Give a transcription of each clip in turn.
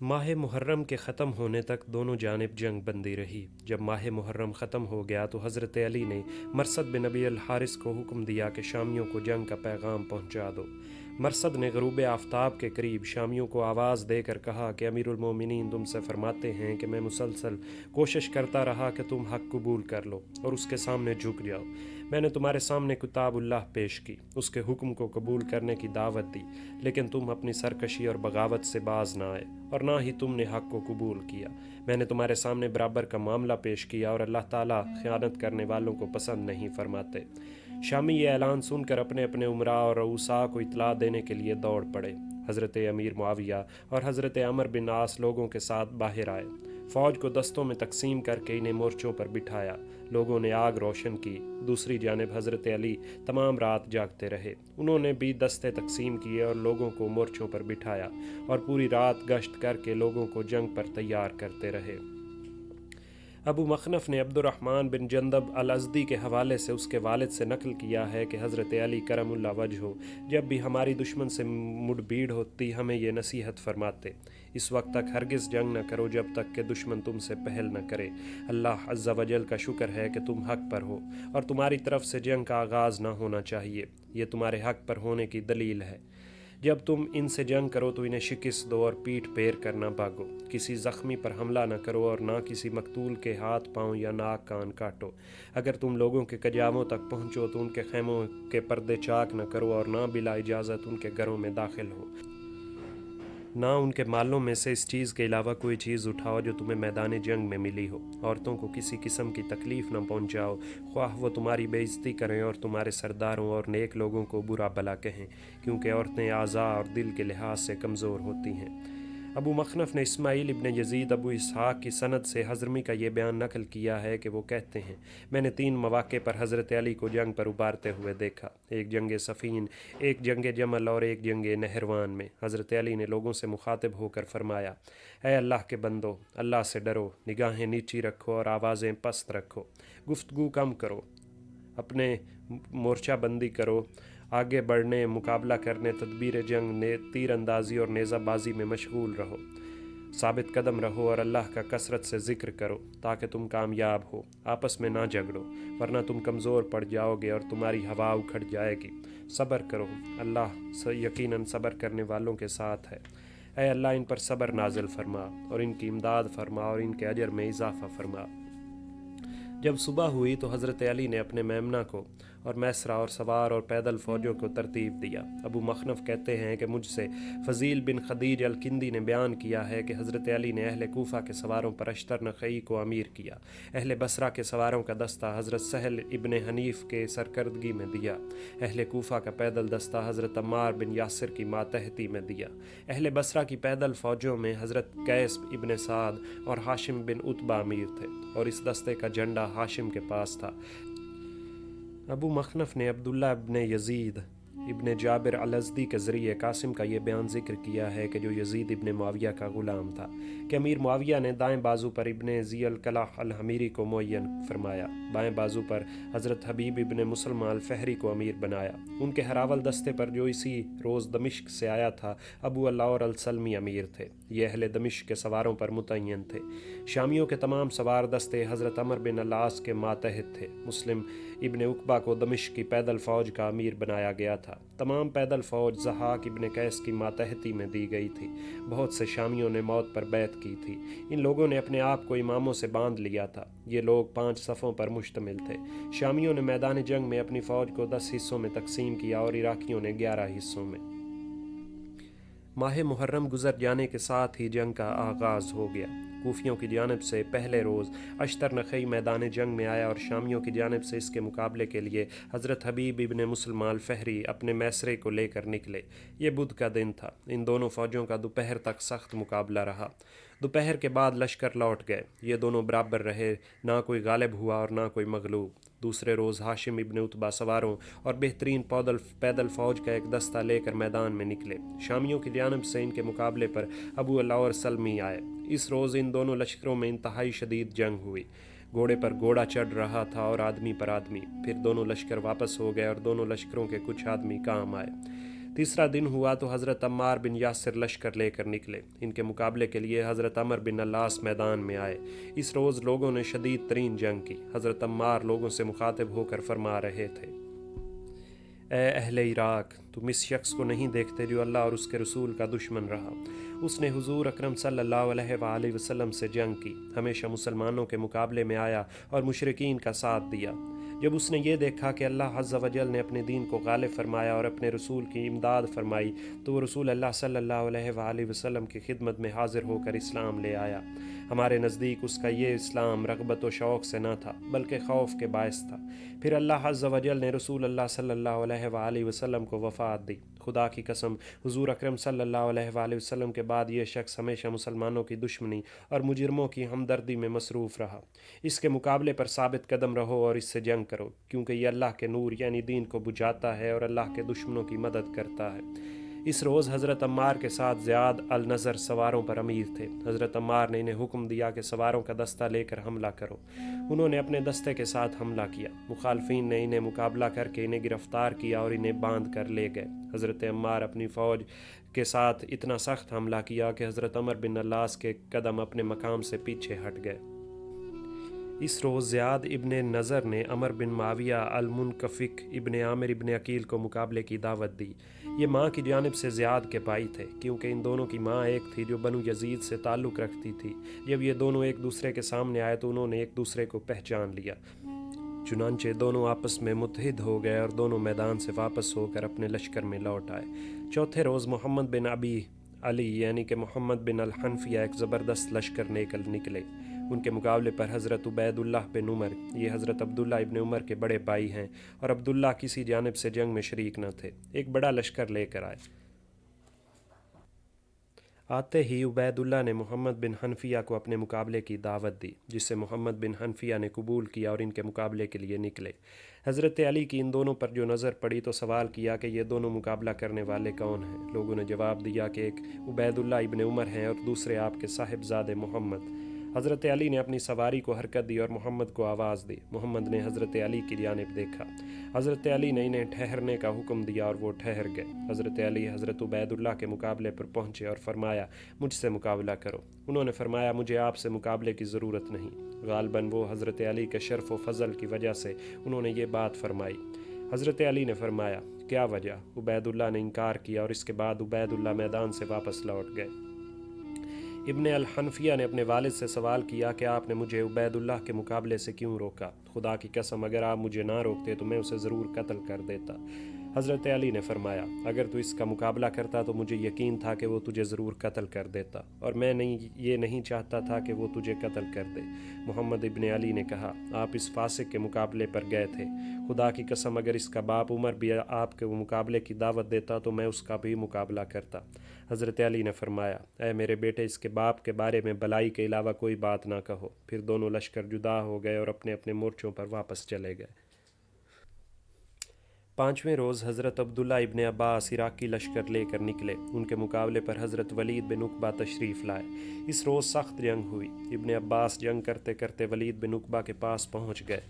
ماہ محرم کے ختم ہونے تک دونوں جانب جنگ بندی رہی۔ جب ماہ محرم ختم ہو گیا تو حضرت علی نے مرثد بن ابی الحارث کو حکم دیا کہ شامیوں کو جنگ کا پیغام پہنچا دو۔ مرثد نے غروب آفتاب کے قریب شامیوں کو آواز دے کر کہا کہ امیر المومنین تم سے فرماتے ہیں کہ میں مسلسل کوشش کرتا رہا کہ تم حق قبول کر لو اور اس کے سامنے جھک جاؤ۔ میں نے تمہارے سامنے کتاب اللہ پیش کی، اس کے حکم کو قبول کرنے کی دعوت دی، لیکن تم اپنی سرکشی اور بغاوت سے باز نہ آئے اور نہ ہی تم نے حق کو قبول کیا۔ میں نے تمہارے سامنے برابر کا معاملہ پیش کیا اور اللہ تعالیٰ خیانت کرنے والوں کو پسند نہیں فرماتے۔ شامی یہ اعلان سن کر اپنے اپنے امراء اور رؤساء کو اطلاع دینے کے لیے دوڑ پڑے۔ حضرت امیر معاویہ اور حضرت عمر بن عاص لوگوں کے ساتھ باہر آئے۔ فوج کو دستوں میں تقسیم کر کے انہیں مورچوں پر بٹھایا۔ لوگوں نے آگ روشن کی۔ دوسری جانب حضرت علی تمام رات جاگتے رہے۔ انہوں نے بھی دستے تقسیم کیے اور لوگوں کو مورچوں پر بٹھایا اور پوری رات گشت کر کے لوگوں کو جنگ پر تیار کرتے رہے۔ ابو مخنف نے عبد الرحمن بن جندب الازدی کے حوالے سے اس کے والد سے نقل کیا ہے کہ حضرت علی کرم اللہ وجہہ جب بھی ہماری دشمن سے مڑ بھیڑ ہوتی ہمیں یہ نصیحت فرماتے: اس وقت تک ہرگز جنگ نہ کرو جب تک کہ دشمن تم سے پہل نہ کرے۔ اللہ عز و جل کا شکر ہے کہ تم حق پر ہو اور تمہاری طرف سے جنگ کا آغاز نہ ہونا چاہیے، یہ تمہارے حق پر ہونے کی دلیل ہے۔ جب تم ان سے جنگ کرو تو انہیں شکست دو اور پیٹھ پھیر کر نہ بھاگو، کسی زخمی پر حملہ نہ کرو اور نہ کسی مقتول کے ہاتھ پاؤں یا ناک کان کاٹو۔ اگر تم لوگوں کے کجاووں تک پہنچو تو ان کے خیموں کے پردے چاک نہ کرو اور نہ بلا اجازت ان کے گھروں میں داخل ہو۔ نہ ان کے مالوں میں سے اس چیز کے علاوہ کوئی چیز اٹھاؤ جو تمہیں میدان جنگ میں ملی ہو۔ عورتوں کو کسی قسم کی تکلیف نہ پہنچاؤ، خواہ وہ تمہاری بے عزتی کریں اور تمہارے سرداروں اور نیک لوگوں کو برا بھلا کہیں، کیونکہ عورتیں اعضاء اور دل کے لحاظ سے کمزور ہوتی ہیں۔ ابو مخنف نے اسماعیل ابن یزید ابو اسحاق کی سند سے حضرمی کا یہ بیان نقل کیا ہے کہ وہ کہتے ہیں: میں نے 3 مواقع پر حضرت علی کو جنگ پر ابھارتے ہوئے دیکھا، ایک جنگ صفین، ایک جنگ جمل اور ایک جنگ نہروان میں۔ حضرت علی نے لوگوں سے مخاطب ہو کر فرمایا: اے اللہ کے بندو، اللہ سے ڈرو، نگاہیں نیچی رکھو اور آوازیں پست رکھو، گفتگو کم کرو، اپنے مورچہ بندی کرو، آگے بڑھنے، مقابلہ کرنے، تدبیر جنگ، تیر اندازی اور نیزہ بازی میں مشغول رہو، ثابت قدم رہو اور اللہ کا کثرت سے ذکر کرو تاکہ تم کامیاب ہو۔ آپس میں نہ جھگڑو ورنہ تم کمزور پڑ جاؤ گے اور تمہاری ہوا اکھڑ جائے گی۔ صبر کرو، اللہ یقیناً صبر کرنے والوں کے ساتھ ہے۔ اے اللہ ان پر صبر نازل فرما اور ان کی امداد فرما اور ان کے اجر میں اضافہ فرما۔ جب صبح ہوئی تو حضرت علی نے اپنے میمنہ کو اور میسرہ اور سوار اور پیدل فوجوں کو ترتیب دیا۔ ابو مخنف کہتے ہیں کہ مجھ سے فضیل بن خدیج الکندی نے بیان کیا ہے کہ حضرت علی نے اہل کوفہ کے سواروں پر اشتر نخعی کو امیر کیا، اہل بصرہ کے سواروں کا دستہ حضرت سہل ابن حنیف کے سرکردگی میں دیا، اہل کوفہ کا پیدل دستہ حضرت عمار بن یاسر کی ماتحتی میں دیا۔ اہل بصرہ کی پیدل فوجوں میں حضرت قیس ابن سعد اور ہاشم بن عتبہ امیر تھے اور اس دستے کا جھنڈا ہاشم کے پاس تھا۔ ابو مخنف نے عبداللہ ابن یزید ابن جابر الازدی کے ذریعے قاسم کا یہ بیان ذکر کیا ہے کہ جو یزید ابن معاویہ کا غلام تھا کہ امیر معاویہ نے دائیں بازو پر ابن ذی القلح الحمیری کو معین فرمایا، بائیں بازو پر حضرت حبیب ابن مسلمہ الفہری کو امیر بنایا۔ ان کے ہراول دستے پر جو اسی روز دمشق سے آیا تھا ابو العور السلمی امیر تھے، یہ اہل دمشق کے سواروں پر متعین تھے۔ شامیوں کے تمام سوار دستے حضرت عمر بن العاص کے ماتحت تھے۔ مسلم ابن عقبہ کو دمشق کی پیدل فوج کا امیر بنایا گیا تھا۔ تمام پیدل فوج ضحاک ابن قیس کی ماتحتی میں دی گئی تھی۔ بہت سے شامیوں نے موت پر بیعت کی تھی۔ ان لوگوں نے اپنے آپ کو اماموں سے باندھ لیا تھا۔ یہ لوگ 5 صفوں پر مشتمل تھے۔ شامیوں نے میدان جنگ میں اپنی فوج کو 10 حصوں میں تقسیم کیا اور عراقیوں نے 11 حصوں میں۔ ماہ محرم گزر جانے کے ساتھ ہی جنگ کا آغاز ہو گیا۔ کوفیوں کی جانب سے پہلے روز اشتر نخعی میدان جنگ میں آیا اور شامیوں کی جانب سے اس کے مقابلے کے لیے حضرت حبیب ابن مسلمہ الفہری اپنے میسرے کو لے کر نکلے۔ یہ بدھ کا دن تھا۔ ان دونوں فوجوں کا دوپہر تک سخت مقابلہ رہا۔ دوپہر کے بعد لشکر لوٹ گئے، یہ دونوں برابر رہے، نہ کوئی غالب ہوا اور نہ کوئی مغلوب۔ دوسرے روز ہاشم ابن عتبہ سواروں اور بہترین پیدل فوج کا ایک دستہ لے کر میدان میں نکلے۔ شامیوں کی جانب سے ان کے مقابلے پر ابو العور سلمی آئے۔ اس روز ان دونوں لشکروں میں انتہائی شدید جنگ ہوئی۔ گھوڑے پر گھوڑا چڑھ رہا تھا اور آدمی پر آدمی۔ پھر دونوں لشکر واپس ہو گئے اور دونوں لشکروں کے کچھ آدمی کام آئے۔ تیسرا دن ہوا تو حضرت عمار بن یاسر لشکر لے کر نکلے۔ ان کے مقابلے کے لیے حضرت عمر بن العاص میدان میں آئے۔ اس روز لوگوں نے شدید ترین جنگ کی۔ حضرت عمار لوگوں سے مخاطب ہو کر فرما رہے تھے: اے اہل عراق، تم اس شخص کو نہیں دیکھتے جو اللہ اور اس کے رسول کا دشمن رہا؟ اس نے حضور اکرم صلی اللہ علیہ وآلہ وسلم سے جنگ کی، ہمیشہ مسلمانوں کے مقابلے میں آیا اور مشرکین کا ساتھ دیا۔ جب اس نے یہ دیکھا کہ اللہ عز و جل نے اپنے دین کو غالب فرمایا اور اپنے رسول کی امداد فرمائی، تو وہ رسول اللہ صلی اللہ علیہ وآلہ وسلم کی خدمت میں حاضر ہو کر اسلام لے آیا۔ ہمارے نزدیک اس کا یہ اسلام رغبت و شوق سے نہ تھا بلکہ خوف کے باعث تھا۔ پھر اللہ عز و جل نے رسول اللہ صلی اللہ علیہ وآلہ وسلم کو وفات دی۔ خدا کی قسم، حضور اکرم صلی اللہ علیہ وآلہ وسلم کے بعد یہ شخص ہمیشہ مسلمانوں کی دشمنی اور مجرموں کی ہمدردی میں مصروف رہا۔ اس کے مقابلے پر ثابت قدم رہو اور اس سے جنگ کرو، کیونکہ یہ اللہ کے نور یعنی دین کو بجھاتا ہے اور اللہ کے دشمنوں کی مدد کرتا ہے۔ اس روز حضرت عمار کے ساتھ زیاد النظر سواروں پر امیر تھے۔ حضرت عمار نے انہیں حکم دیا کہ سواروں کا دستہ لے کر حملہ کرو۔ انہوں نے اپنے دستے کے ساتھ حملہ کیا۔ مخالفین نے انہیں مقابلہ کر کے انہیں گرفتار کیا اور انہیں باندھ کر لے گئے۔ حضرت عمار اپنی فوج کے ساتھ اتنا سخت حملہ کیا کہ حضرت عمر بن العاص کے قدم اپنے مقام سے پیچھے ہٹ گئے۔ اس روز زیاد ابن نظر نے عمر بن معاویہ المنکفک ابن عامر ابن عقیل کو مقابلے کی دعوت دی۔ یہ ماں کی جانب سے زیاد کے بھائی تھے، کیونکہ ان دونوں کی ماں ایک تھی جو بنو یزید سے تعلق رکھتی تھی۔ جب یہ دونوں ایک دوسرے کے سامنے آئے تو انہوں نے ایک دوسرے کو پہچان لیا، چنانچہ دونوں آپس میں متحد ہو گئے اور دونوں میدان سے واپس ہو کر اپنے لشکر میں لوٹ آئے۔ چوتھے روز محمد بن ابی علی یعنی کہ محمد بن الحنفیہ ایک زبردست لشکر لے کر نکلے۔ ان کے مقابلے پر حضرت عبید اللہ بن عمر، یہ حضرت عبداللہ ابن عمر کے بڑے بھائی ہیں، اور عبداللہ کسی جانب سے جنگ میں شریک نہ تھے، ایک بڑا لشکر لے کر آئے۔ آتے ہی عبید اللہ نے محمد بن حنفیہ کو اپنے مقابلے کی دعوت دی، جس سے محمد بن حنفیہ نے قبول کیا اور ان کے مقابلے کے لیے نکلے۔ حضرت علی کی ان دونوں پر جو نظر پڑی تو سوال کیا کہ یہ دونوں مقابلہ کرنے والے کون ہیں؟ لوگوں نے جواب دیا کہ ایک عبید اللہ ابن عمر ہیں اور دوسرے آپ کے صاحبزادے محمد۔ حضرت علی نے اپنی سواری کو حرکت دی اور محمد کو آواز دی۔ محمد نے حضرت علی کی جانب دیکھا۔ حضرت علی نے انہیں ٹھہرنے کا حکم دیا اور وہ ٹھہر گئے۔ حضرت علی حضرت عبید اللہ کے مقابلے پر پہنچے اور فرمایا: مجھ سے مقابلہ کرو۔ انہوں نے فرمایا: مجھے آپ سے مقابلے کی ضرورت نہیں۔ غالباً وہ حضرت علی کے شرف و فضل کی وجہ سے انہوں نے یہ بات فرمائی۔ حضرت علی نے فرمایا: کیا وجہ؟ عبید اللہ نے انکار کیا اور اس کے بعد عبید اللہ میدان سے واپس لوٹ گئے۔ ابن الحنفیہ نے اپنے والد سے سوال کیا کہ آپ نے مجھے عبید اللہ کے مقابلے سے کیوں روکا؟ خدا کی قسم، اگر آپ مجھے نہ روکتے تو میں اسے ضرور قتل کر دیتا۔ حضرت علی نے فرمایا: اگر تو اس کا مقابلہ کرتا تو مجھے یقین تھا کہ وہ تجھے ضرور قتل کر دیتا، اور میں یہ نہیں چاہتا تھا کہ وہ تجھے قتل کر دے۔ محمد ابن علی نے کہا: آپ اس فاسق کے مقابلے پر گئے تھے۔ خدا کی قسم، اگر اس کا باپ عمر بھی آپ کے مقابلے کی دعوت دیتا تو میں اس کا بھی مقابلہ کرتا۔ حضرت علی نے فرمایا: اے میرے بیٹے، اس کے باپ کے بارے میں بلائی کے علاوہ کوئی بات نہ کہو۔ پھر دونوں لشکر جدا ہو گئے اور اپنے اپنے مورچوں پر واپس چلے گئے۔ پانچویں روز حضرت عبداللہ ابن عباس عراقی لشکر لے کر نکلے۔ ان کے مقابلے پر حضرت ولید بن عقبہ تشریف لائے۔ اس روز سخت جنگ ہوئی۔ ابن عباس جنگ کرتے کرتے ولید بن عقبہ کے پاس پہنچ گئے۔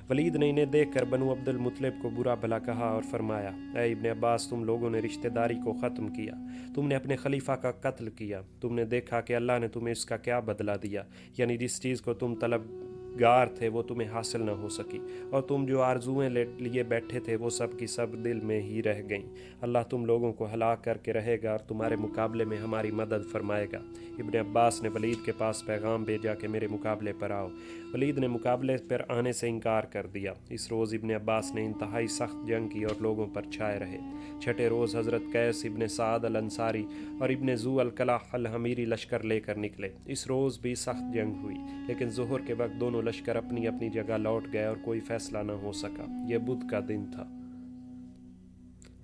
ولید نے انہیں دیکھ کر بنو عبد المطلب کو برا بھلا کہا اور فرمایا: اے ابن عباس، تم لوگوں نے رشتہ داری کو ختم کیا، تم نے اپنے خلیفہ کا قتل کیا، تم نے دیکھا کہ اللہ نے تمہیں اس کا کیا بدلہ دیا، یعنی جس چیز کو تم طلبگار تھے وہ تمہیں حاصل نہ ہو سکی، اور تم جو آرزوئیں لیے بیٹھے تھے وہ سب کی سب دل میں ہی رہ گئیں۔ اللہ تم لوگوں کو ہلاک کر کے رہے گا اور تمہارے مقابلے میں ہماری مدد فرمائے گا۔ ابن عباس نے ولید کے پاس پیغام بھیجا کہ میرے مقابلے پر آؤ۔ ولید نے مقابلے پر آنے سے انکار کر دیا۔ اس روز ابن عباس نے انتہائی سخت جنگ کی اور لوگوں پر چھائے رہے۔ چھٹے روز حضرت قیس ابن سعد الانصاری اور ابن ذو القلح الحمیری لشکر لے کر نکلے۔ اس روز بھی سخت جنگ ہوئی، لیکن ظہر کے وقت دونوں لشکر اپنی اپنی جگہ لوٹ گئے اور کوئی فیصلہ نہ ہو سکا۔ یہ بدھ کا دن تھا۔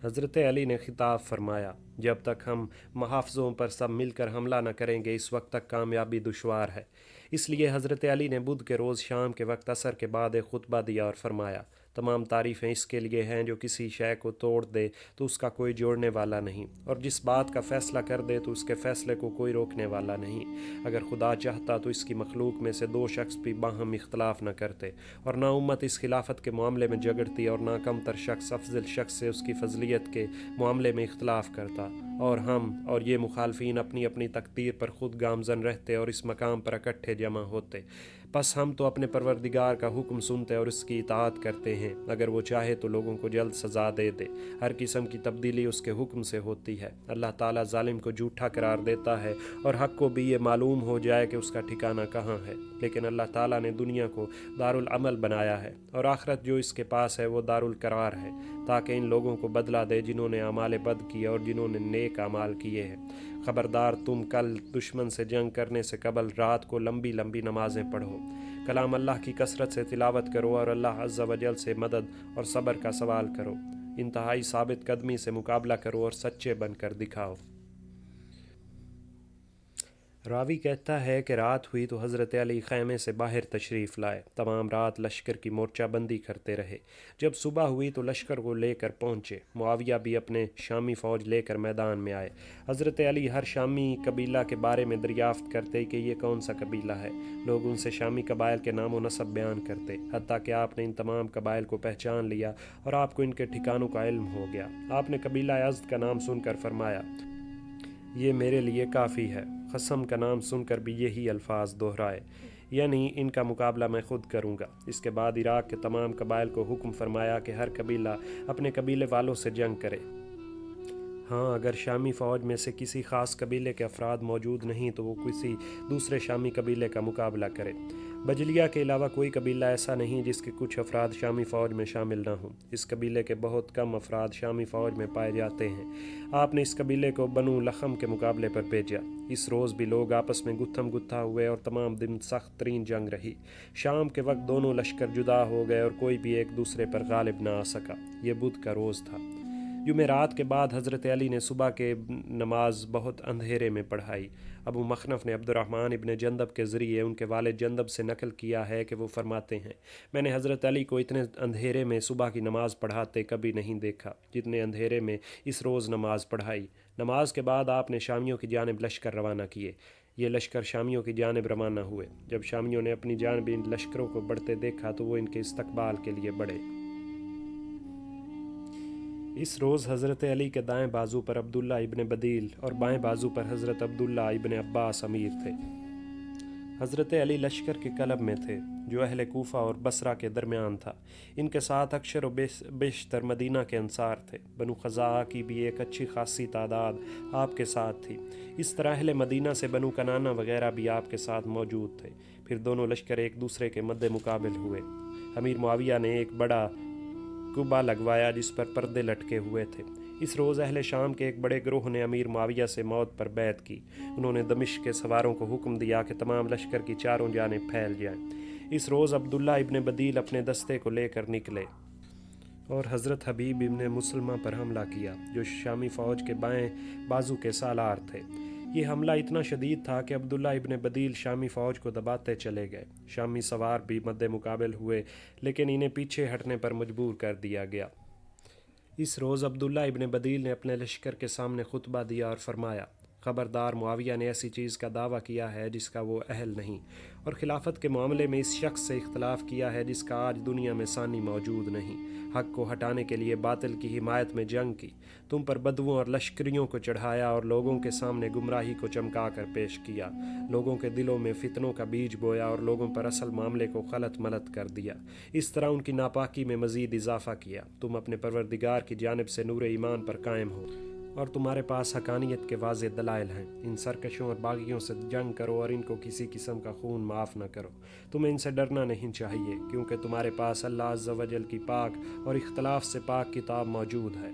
حضرت علی نے خطاب فرمایا: جب تک ہم محافظوں پر سب مل کر حملہ نہ کریں گے اس وقت تک کامیابی دشوار ہے۔ اس لیے حضرت علی نے بدھ کے روز شام کے وقت عصر کے بعد ایک خطبہ دیا اور فرمایا: تمام تعریفیں اس کے لیے ہیں جو کسی شے کو توڑ دے تو اس کا کوئی جوڑنے والا نہیں، اور جس بات کا فیصلہ کر دے تو اس کے فیصلے کو کوئی روکنے والا نہیں۔ اگر خدا چاہتا تو اس کی مخلوق میں سے دو شخص بھی باہم اختلاف نہ کرتے، اور نہ امت اس خلافت کے معاملے میں جھگڑتی، اور نہ کم تر شخص افضل شخص سے اس کی فضلیت کے معاملے میں اختلاف کرتا، اور ہم اور یہ مخالفین اپنی اپنی تقدیر پر خود گامزن رہتے اور اس مقام پر اکٹھے جمع ہوتے۔ پس ہم تو اپنے پروردگار کا حکم سنتے اور اس کی اطاعت کرتے ہیں۔ اگر وہ چاہے تو لوگوں کو جلد سزا دے دے۔ ہر قسم کی تبدیلی اس کے حکم سے ہوتی ہے۔ اللہ تعالیٰ ظالم کو جھوٹا قرار دیتا ہے، اور حق کو بھی یہ معلوم ہو جائے کہ اس کا ٹھکانہ کہاں ہے۔ لیکن اللہ تعالیٰ نے دنیا کو دارالعمل بنایا ہے، اور آخرت جو اس کے پاس ہے وہ دارالقرار ہے، تاکہ ان لوگوں کو بدلہ دے جنہوں نے اعمال بد کیے اور جنہوں نے نیک اعمال کیے ہیں۔ خبردار، تم کل دشمن سے جنگ کرنے سے قبل رات کو لمبی لمبی نمازیں پڑھو، کلام اللہ کی کثرت سے تلاوت کرو، اور اللہ عز و جل سے مدد اور صبر کا سوال کرو۔ انتہائی ثابت قدمی سے مقابلہ کرو اور سچے بن کر دکھاؤ۔ راوی کہتا ہے کہ رات ہوئی تو حضرت علی خیمے سے باہر تشریف لائے۔ تمام رات لشکر کی مورچہ بندی کرتے رہے۔ جب صبح ہوئی تو لشکر کو لے کر پہنچے۔ معاویہ بھی اپنے شامی فوج لے کر میدان میں آئے۔ حضرت علی ہر شامی قبیلہ کے بارے میں دریافت کرتے کہ یہ کون سا قبیلہ ہے۔ لوگ ان سے شامی قبائل کے نام و نسب بیان کرتے، حتیٰ کہ آپ نے ان تمام قبائل کو پہچان لیا اور آپ کو ان کے ٹھکانوں کا علم ہو گیا۔ آپ نے قبیلہ ازد کا نام سن کر فرمایا، یہ میرے لیے کافی ہے۔ قسم کا نام سن کر بھی یہی الفاظ دہرائے، یعنی ان کا مقابلہ میں خود کروں گا۔ اس کے بعد عراق کے تمام قبائل کو حکم فرمایا کہ ہر قبیلہ اپنے قبیلے والوں سے جنگ کرے۔ ہاں، اگر شامی فوج میں سے کسی خاص قبیلے کے افراد موجود نہیں تو وہ کسی دوسرے شامی قبیلے کا مقابلہ کرے۔ بجلیہ کے علاوہ کوئی قبیلہ ایسا نہیں جس کے کچھ افراد شامی فوج میں شامل نہ ہوں۔ اس قبیلے کے بہت کم افراد شامی فوج میں پائے جاتے ہیں۔ آپ نے اس قبیلے کو بنو لخم کے مقابلے پر بھیجا۔ اس روز بھی لوگ آپس میں گتھم گتھا ہوئے اور تمام دن سخت ترین جنگ رہی۔ شام کے وقت دونوں لشکر جدا ہو گئے اور کوئی بھی ایک دوسرے پر غالب نہ آ سکا۔ یہ بدھ کا روز تھا۔ جمعرات کے بعد حضرت علی نے صبح کے نماز بہت اندھیرے میں پڑھائی۔ ابو مخنف نے عبد الرحمن ابن جندب کے ذریعے ان کے والد جندب سے نقل کیا ہے کہ وہ فرماتے ہیں، میں نے حضرت علی کو اتنے اندھیرے میں صبح کی نماز پڑھاتے کبھی نہیں دیکھا جتنے اندھیرے میں اس روز نماز پڑھائی۔ نماز کے بعد آپ نے شامیوں کی جانب لشکر روانہ کیے۔ یہ لشکر شامیوں کی جانب روانہ ہوئے۔ جب شامیوں نے اپنی جانب ان لشکروں کو بڑھتے دیکھا تو وہ ان کے استقبال کے لیے بڑھے۔ اس روز حضرت علی کے دائیں بازو پر عبداللہ ابن بدیل اور بائیں بازو پر حضرت عبداللہ ابن عباس امیر تھے۔ حضرت علی لشکر کے قلب میں تھے جو اہل کوفہ اور بصرہ کے درمیان تھا۔ ان کے ساتھ اکثر و بیشتر مدینہ کے انصار تھے۔ بنو خزاعہ کی بھی ایک اچھی خاصی تعداد آپ کے ساتھ تھی۔ اس طرح اہل مدینہ سے بنو کنانہ وغیرہ بھی آپ کے ساتھ موجود تھے۔ پھر دونوں لشکر ایک دوسرے کے مد مقابل ہوئے۔ امیر معاویہ نے ایک بڑا قبہ لگوایا جس پر پردے لٹکے ہوئے تھے۔ اس روز اہل شام کے ایک بڑے گروہ نے امیر معاویہ سے موت پر بیعت کی۔ انہوں نے دمشق کے سواروں کو حکم دیا کہ تمام لشکر کی چاروں جانب پھیل جائیں۔ اس روز عبداللہ ابن بدیل اپنے دستے کو لے کر نکلے اور حضرت حبیب ابن مسلمہ پر حملہ کیا جو شامی فوج کے بائیں بازو کے سالار تھے۔ یہ حملہ اتنا شدید تھا کہ عبداللہ ابن بدیل شامی فوج کو دباتے چلے گئے۔ شامی سوار بھی مد مقابل ہوئے لیکن انہیں پیچھے ہٹنے پر مجبور کر دیا گیا۔ اس روز عبداللہ ابن بدیل نے اپنے لشکر کے سامنے خطبہ دیا اور فرمایا، خبردار، معاویہ نے ایسی چیز کا دعویٰ کیا ہے جس کا وہ اہل نہیں، اور خلافت کے معاملے میں اس شخص سے اختلاف کیا ہے جس کا آج دنیا میں ثانی موجود نہیں۔ حق کو ہٹانے کے لیے باطل کی حمایت میں جنگ کی، تم پر بدوؤں اور لشکریوں کو چڑھایا اور لوگوں کے سامنے گمراہی کو چمکا کر پیش کیا، لوگوں کے دلوں میں فتنوں کا بیج بویا اور لوگوں پر اصل معاملے کو غلط ملت کر دیا، اس طرح ان کی ناپاکی میں مزید اضافہ کیا۔ تم اپنے پروردگار کی جانب سے نور ایمان پر قائم ہو اور تمہارے پاس حقانیت کے واضح دلائل ہیں۔ ان سرکشوں اور باغیوں سے جنگ کرو اور ان کو کسی قسم کا خون معاف نہ کرو۔ تمہیں ان سے ڈرنا نہیں چاہیے کیونکہ تمہارے پاس اللہ عز و جل کی پاک اور اختلاف سے پاک کتاب موجود ہے۔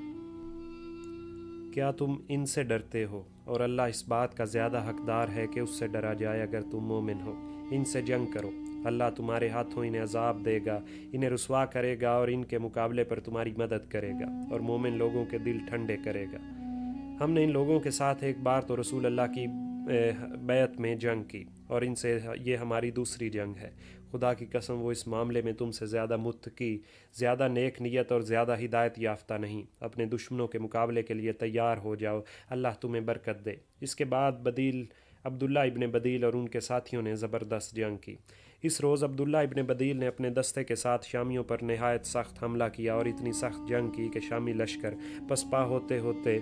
کیا تم ان سے ڈرتے ہو؟ اور اللہ اس بات کا زیادہ حقدار ہے کہ اس سے ڈرا جائے اگر تم مومن ہو۔ ان سے جنگ کرو، اللہ تمہارے ہاتھوں انہیں عذاب دے گا، انہیں رسوا کرے گا اور ان کے مقابلے پر تمہاری مدد کرے گا اور مومن لوگوں کے دل ٹھنڈے کرے گا۔ ہم نے ان لوگوں کے ساتھ ایک بار تو رسول اللہ کی بیعت میں جنگ کی اور ان سے یہ ہماری دوسری جنگ ہے۔ خدا کی قسم وہ اس معاملے میں تم سے زیادہ متقی، زیادہ نیک نیت اور زیادہ ہدایت یافتہ نہیں۔ اپنے دشمنوں کے مقابلے کے لیے تیار ہو جاؤ، اللہ تمہیں برکت دے۔ اس کے بعد عبداللہ ابن بدیل اور ان کے ساتھیوں نے زبردست جنگ کی۔ اس روز عبداللہ ابن بدیل نے اپنے دستے کے ساتھ شامیوں پر نہایت سخت حملہ کیا اور اتنی سخت جنگ کی کہ شامی لشکر پسپا ہوتے ہوتے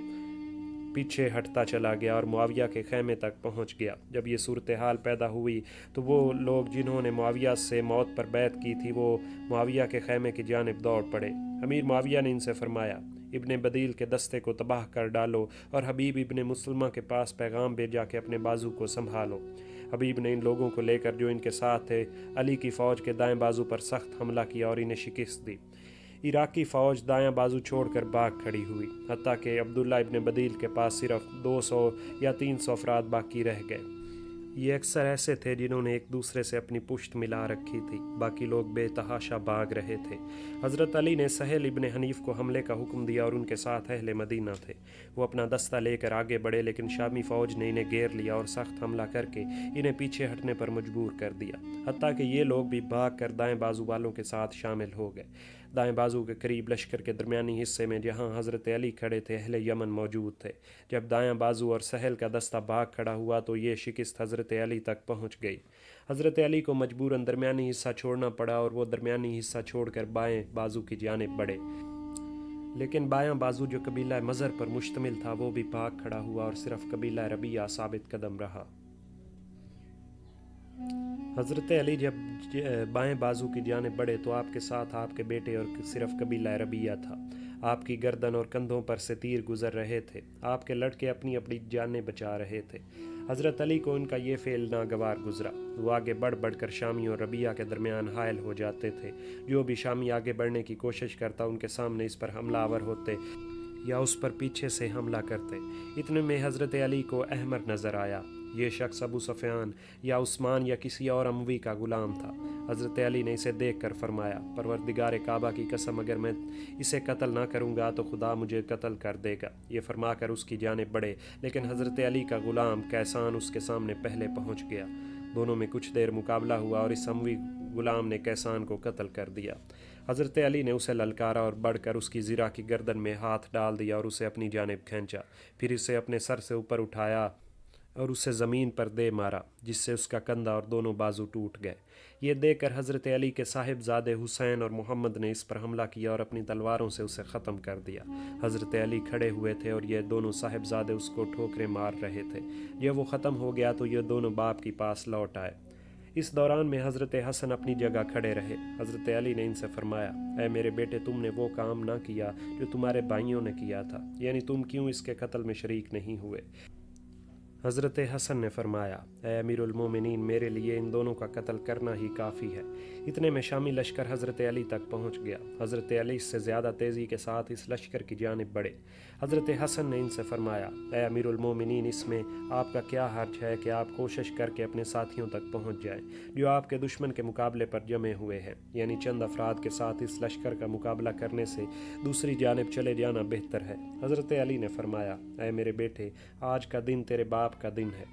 پیچھے ہٹتا چلا گیا اور معاویہ کے خیمے تک پہنچ گیا۔ جب یہ صورتحال پیدا ہوئی تو وہ لوگ جنہوں نے معاویہ سے موت پر بیعت کی تھی وہ معاویہ کے خیمے کی جانب دوڑ پڑے۔ امیر معاویہ نے ان سے فرمایا، ابن بدیل کے دستے کو تباہ کر ڈالو اور حبیب ابن مسلمہ کے پاس پیغام بھیجا کہ اپنے بازو کو سنبھالو۔ حبیب نے ان لوگوں کو لے کر جو ان کے ساتھ تھے علی کی فوج کے دائیں بازو پر سخت حملہ کیا اور انہیں شکست دی۔ عراقی فوج دایاں بازو چھوڑ کر بھاگ کھڑی ہوئی، حتیٰ کہ عبداللہ ابن بدیل کے پاس صرف 200 یا 300 افراد باقی رہ گئے۔ یہ اکثر ایسے تھے جنہوں نے ایک دوسرے سے اپنی پشت ملا رکھی تھی، باقی لوگ بے تحاشا بھاگ رہے تھے۔ حضرت علی نے سہل ابن حنیف کو حملے کا حکم دیا اور ان کے ساتھ اہل مدینہ تھے۔ وہ اپنا دستہ لے کر آگے بڑھے لیکن شامی فوج نے انہیں گھیر لیا اور سخت حملہ کر کے انہیں پیچھے ہٹنے پر مجبور کر دیا، حتیٰ کہ یہ لوگ بھی بھاگ کر دائیں بازو والوں کے ساتھ شامل ہو گئے۔ دائیں بازو کے قریب لشکر کے درمیانی حصے میں جہاں حضرت علی کھڑے تھے اہل یمن موجود تھے۔ جب دایاں بازو اور سہل کا دستہ بھاگ کھڑا ہوا تو یہ شکست حضرت علی تک پہنچ گئی۔ حضرت علی کو مجبوراً درمیانی حصہ چھوڑنا پڑا اور وہ درمیانی حصہ چھوڑ کر بائیں بازو کی جانب بڑھے، لیکن بایاں بازو جو قبیلہ مضر پر مشتمل تھا وہ بھی بھاگ کھڑا ہوا اور صرف قبیلہ ربیعہ ثابت قدم رہا۔ حضرت علی جب بائیں بازو کی جانب بڑھے تو آپ کے ساتھ آپ کے بیٹے اور صرف قبیلہ ربیعہ تھا۔ آپ کی گردن اور کندھوں پر سے تیر گزر رہے تھے۔ آپ کے لڑکے اپنی اپنی جانیں بچا رہے تھے۔ حضرت علی کو ان کا یہ فعل ناگوار گزرا۔ وہ آگے بڑھ بڑھ کر شامی اور ربیعہ کے درمیان حائل ہو جاتے تھے۔ جو بھی شامی آگے بڑھنے کی کوشش کرتا ان کے سامنے اس پر حملہ آور ہوتے یا اس پر پیچھے سے حملہ کرتے۔ اتنے میں حضرت علی کو احمر نظر آیا۔ یہ شخص ابو سفیان یا عثمان یا کسی اور اموی کا غلام تھا۔ حضرت علی نے اسے دیکھ کر فرمایا، پروردگار کعبہ کی قسم اگر میں اسے قتل نہ کروں گا تو خدا مجھے قتل کر دے گا۔ یہ فرما کر اس کی جانب بڑھے، لیکن حضرت علی کا غلام کیسان اس کے سامنے پہلے پہنچ گیا۔ دونوں میں کچھ دیر مقابلہ ہوا اور اس اموی غلام نے کیسان کو قتل کر دیا۔ حضرت علی نے اسے للکارا اور بڑھ کر اس کی زرہ کی گردن میں ہاتھ ڈال دیا اور اسے اپنی جانب کھینچا، پھر اسے اپنے سر سے اوپر اٹھایا اور اسے زمین پر دے مارا، جس سے اس کا کندھا اور دونوں بازو ٹوٹ گئے۔ یہ دیکھ کر حضرت علی کے صاحب زادے حسین اور محمد نے اس پر حملہ کیا اور اپنی تلواروں سے اسے ختم کر دیا۔ حضرت علی کھڑے ہوئے تھے اور یہ دونوں صاحب زادے اس کو ٹھوکریں مار رہے تھے۔ جب وہ ختم ہو گیا تو یہ دونوں باپ کے پاس لوٹ آئے۔ اس دوران میں حضرت حسن اپنی جگہ کھڑے رہے۔ حضرت علی نے ان سے فرمایا، اے میرے بیٹے، تم نے وہ کام نہ کیا جو تمہارے بھائیوں نے کیا تھا، یعنی تم کیوں اس کے قتل میں شریک نہیں ہوئے؟ حضرت حسن نے فرمایا، اے امیر المومنین، میرے لیے ان دونوں کا قتل کرنا ہی کافی ہے۔ اتنے میں شامی لشکر حضرت علی تک پہنچ گیا۔ حضرت علی اس سے زیادہ تیزی کے ساتھ اس لشکر کی جانب بڑھے۔ حضرت حسن نے ان سے فرمایا، اے امیر المومنین، اس میں آپ کا کیا حرج ہے کہ آپ کوشش کر کے اپنے ساتھیوں تک پہنچ جائیں جو آپ کے دشمن کے مقابلے پر جمے ہوئے ہیں، یعنی چند افراد کے ساتھ اس لشکر کا مقابلہ کرنے سے دوسری جانب چلے جانا بہتر ہے۔ حضرت علی نے فرمایا، اے میرے بیٹے، آج کا دن تیرے باپ کا دن ہے۔